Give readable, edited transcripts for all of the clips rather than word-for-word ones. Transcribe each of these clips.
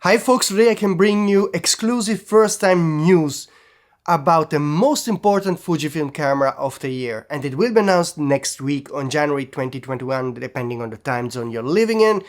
Hi folks, today I can bring you exclusive first-time news about the most important Fujifilm camera of the year, and it will be announced next week on January 2021, depending on the time zone you're living in.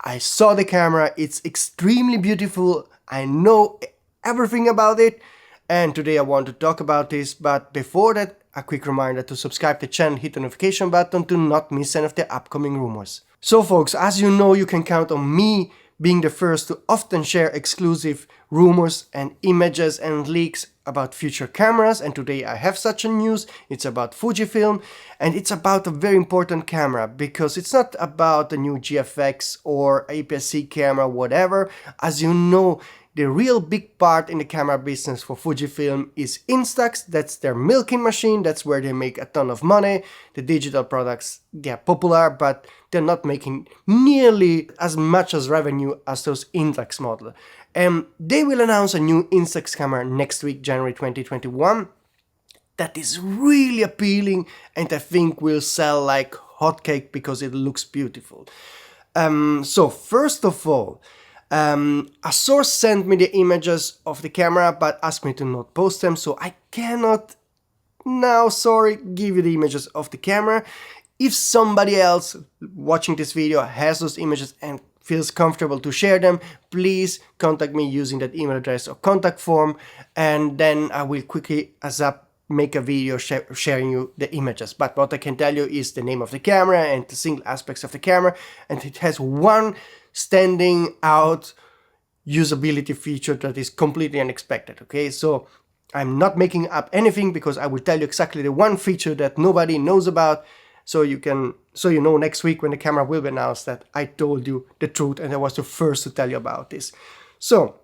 I saw the camera, it's extremely beautiful, I know everything about it, and today I want to talk about this, but before that, a quick reminder to subscribe to the channel, hit the notification button to not miss any of the upcoming rumors. So folks, as you know, you can count on me being the first to often share exclusive rumors and images and leaks about future cameras, and today I have such a news. It's about Fujifilm, and it's about a very important camera because it's not about the new GFX or aps-c camera, whatever. As you know, the real big part in the camera business for Fujifilm is Instax. That's their milking machine, that's where they make a ton of money. The digital products, they're popular, but they're not making nearly as much as revenue as those Instax models. They will announce a new Instax camera next week, January 2021. That is really appealing and I think will sell like hotcake because it looks beautiful. So first of all, a source sent me the images of the camera but asked me to not post them, so I cannot now, sorry, give you the images of the camera. If somebody else watching this video has those images and feels comfortable to share them, please contact me using that email address or contact form, and then I will quickly make a video sharing you the images. But what I can tell you is the name of the camera and the single aspects of the camera, and it has one standing out usability feature that is completely unexpected. Okay, so I'm not making up anything because I will tell you exactly the one feature that nobody knows about, so you know next week when the camera will be announced that I told you the truth and I was the first to tell you about this. So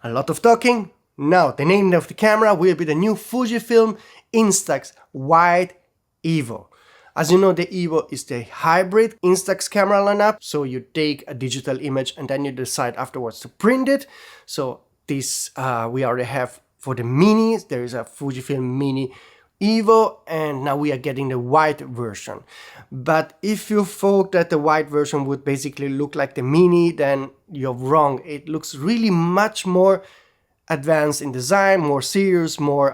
a lot of talking. Now the name of the camera will be the new Fujifilm Instax WIDE EVO. As you know, the EVO is the hybrid Instax camera lineup, so you take a digital image and then you decide afterwards to print it. So this we already have for the minis. There is a Fujifilm Mini EVO, and now we are getting the white version. But if you thought that the white version would basically look like the Mini, then you're wrong. It looks really much more advanced in design, more serious, more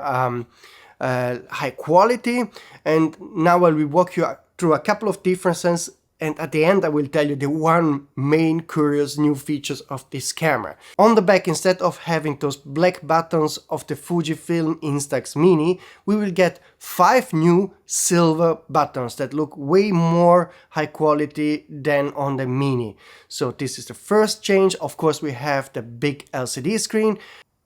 high quality. And now I will walk you through a couple of differences, and at the end I will tell you the one main curious new features of this camera. On the back, instead of having those black buttons of the Fujifilm Instax Mini, we will get 5 new silver buttons that look way more high quality than on the Mini. So this is the first change. Of course, we have the big LCD screen.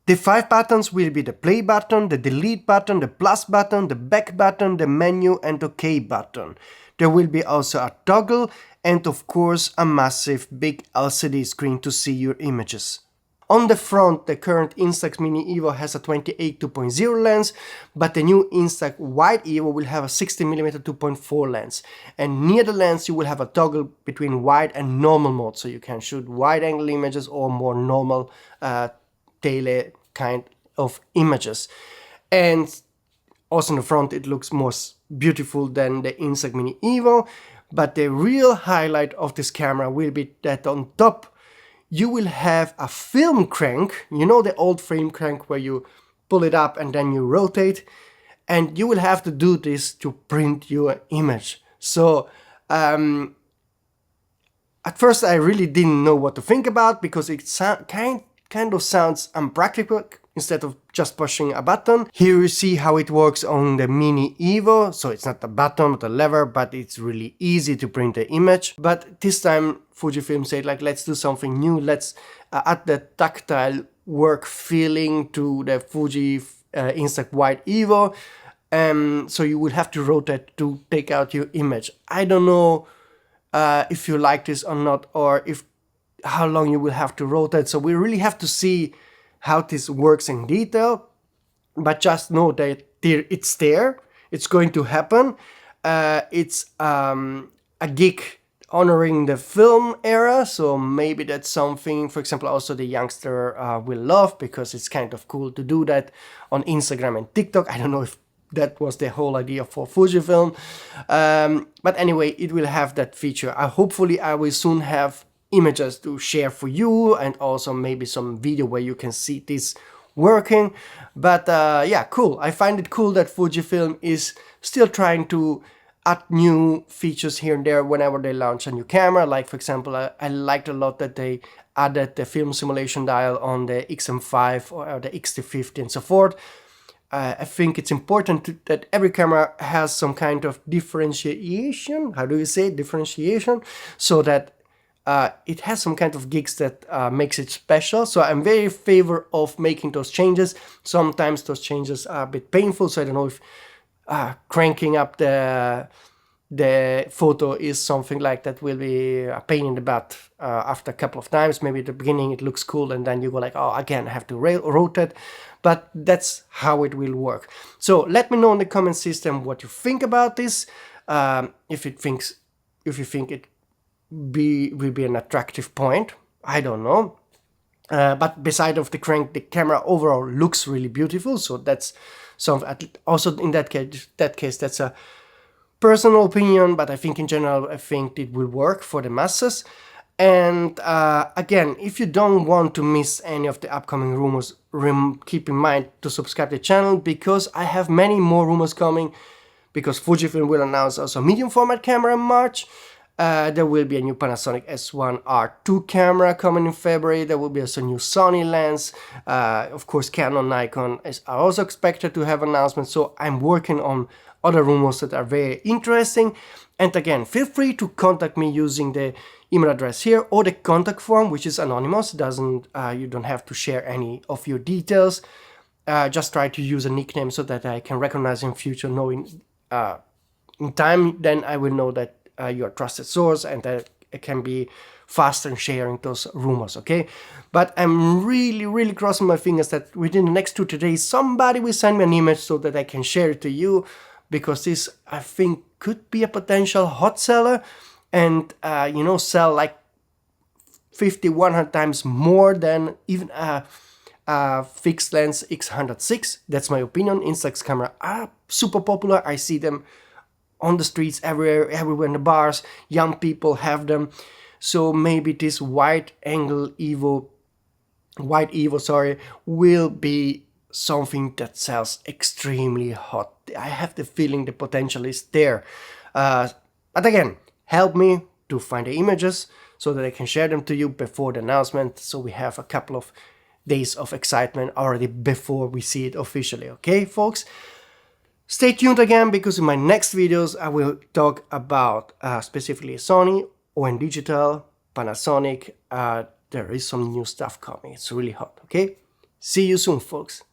The 5 buttons will be the play button, the delete button, the plus button, the back button, the menu and OK button. There will be also a toggle and of course a massive big LCD screen to see your images. On the front, the current Instax Mini EVO has a 28 2.0 lens, but the new Instax WIDE EVO will have a 60mm 2.4 lens. And near the lens you will have a toggle between wide and normal mode, so you can shoot wide angle images or more normal tele kind of images. And also in the front it looks more beautiful than the Instax Mini EVO, but the real highlight of this camera will be that on top you will have a film crank. You know, the old film crank where you pull it up and then you rotate, and you will have to do this to print your image. So at first I really didn't know what to think about because it kind of sounds unpractical instead of just pushing a button. Here you see how it works on the Mini EVO, so it's not a button but a lever, but it's really easy to print the image. But this time Fujifilm said, like, let's do something new, let's add the tactile work feeling to the Fuji Instax WIDE EVO, so you will have to rotate to take out your image. I don't know if you like this or not, or how long you will have to rotate, so we really have to see how this works in detail, but just know that it's there, it's going to happen. It's a gig honoring the film era, so maybe that's something, for example, also the youngster will love, because it's kind of cool to do that on Instagram and TikTok. I don't know if that was the whole idea for Fujifilm, but anyway, it will have that feature. Hopefully I will soon have images to share for you, and also maybe some video where you can see this working. But yeah, cool. I find it cool that Fujifilm is still trying to add new features here and there whenever they launch a new camera. Like, for example, I liked a lot that they added the film simulation dial on the XM5 or the X-T50 and so forth. I think it's important that every camera has some kind of differentiation. How do you say differentiation? So that it has some kind of gigs that makes it special. So I'm very in favor of making those changes. Sometimes those changes are a bit painful, so I don't know if cranking up the photo is something like that will be a pain in the butt after a couple of times. Maybe at the beginning it looks cool and then you go like, oh, again, I have to rotate. But that's how it will work. So let me know in the comment system what you think about this. If you think it will be an attractive point, I don't know. But beside of the crank, the camera overall looks really beautiful. So that's something. Also in that case, that's a personal opinion. But I think in general, I think it will work for the masses. And again, if you don't want to miss any of the upcoming rumors, keep in mind to subscribe to the channel, because I have many more rumors coming. Because Fujifilm will announce also a medium format camera in March. There will be a new Panasonic S1R2 camera coming in February. There will be also a new Sony lens. Of course, Canon, Nikon are also expected to have announcements. So I'm working on other rumors that are very interesting. And again, feel free to contact me using the email address here or the contact form, which is anonymous. You don't have to share any of your details. Just try to use a nickname so that I can recognize in future, knowing in time, then I will know that you're a trusted source and that it can be faster in sharing those rumors, okay? But I'm really crossing my fingers that within the next 2 days somebody will send me an image so that I can share it to you, because this, I think, could be a potential hot seller and you know, sell like 50-100 times more than even a fixed lens X106. That's my opinion. Instax camera are super popular. I see them on the streets everywhere in the bars. Young people have them. So maybe this wide EVO, will be something that sells extremely hot. I have the feeling the potential is there. But again, help me to find the images so that I can share them to you before the announcement, so we have a couple of days of excitement already before we see it officially. Okay, folks? Stay tuned again, because in my next videos I will talk about specifically Sony, ON Digital, Panasonic. There is some new stuff coming. It's really hot, okay? See you soon, folks.